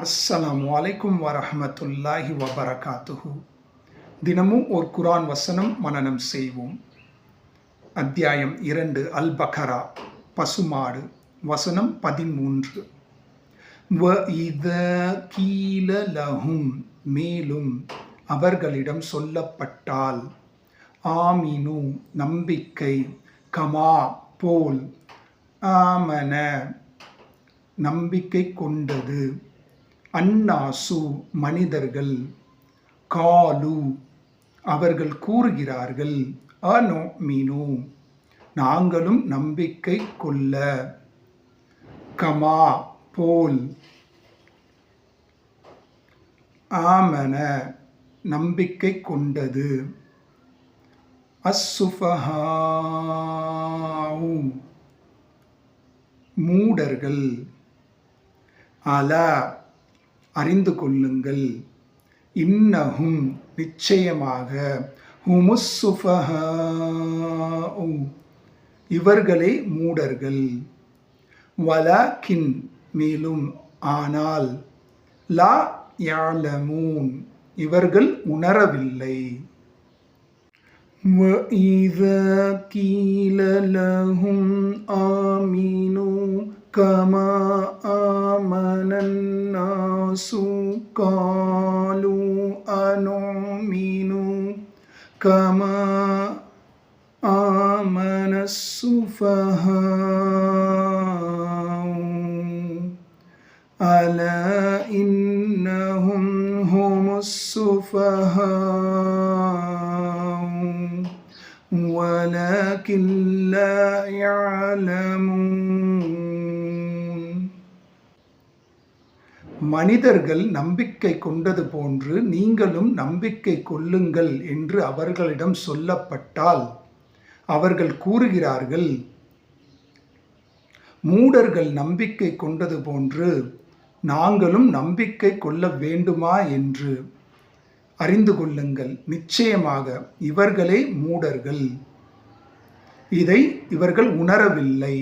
அஸ்ஸலாமு அலைக்கும் வரஹ்மத்துல்லாஹி வபரகாத்துஹு. தினமும் ஒரு குர்ஆன் வசனம் மனனம் செய்வோம். அத்தியாயம் 2 அல் பக்ரா, பசுமாடு, வசனம் 13. வ இதா கீல லஹும், மேலும் அவர்களிடம் சொல்லப்பட்டால், ஆமினு, நம்பிக்கை, கமா, போல், ஆமன, நம்பிக்கை கொண்டது, அன்னாசு, மனிதர்கள், காலு, அவர்கள் கூறுகிறார்கள், அனுமினு, நாங்களும் நம்பிக்கை கொள்ள, கமா, போல், ஆமன, நம்பிக்கை கொண்டது, அஸ்ஸுஃபஹாஉ, மூடர்கள், அலா, அறிந்து கொள்ளுங்கள், இன்னஹும், நிச்சயமாக, ஹுமுஸ்ஸுஃபஹாஉ, இவர்களே மூடர்கள், வலாக்கின், மேலும், ஆனால், லா யஅலமூன், இவர்கள் உணரவில்லை. وَإِذَا قِيلَ لَهُمْ آمِنُوا كَمَا آمَنَ النَّاسُ قَالُوا أَنُؤْمِنُ كَمَا آمَنَ السُّفَهَاءُ أَلَا إِنَّهُمْ هُمُ السُّفَهَاءُ وَلَكِنْ لَا يَعْلَمُونَ. மனிதர்கள் நம்பிக்கை கொண்டது போன்று நீங்களும் நம்பிக்கை கொள்ளுங்கள் என்று அவர்களிடம் சொல்லப்பட்டால், அவர்கள் கூறுகிறார்கள், மூடர்கள் நம்பிக்கை கொண்டது போன்று நாங்களும் நம்பிக்கை கொள்ள வேண்டுமா என்று. அறிந்து கொள்ளுங்கள், நிச்சயமாக இவர்களே மூடர்கள், இதை இவர்கள் உணரவில்லை.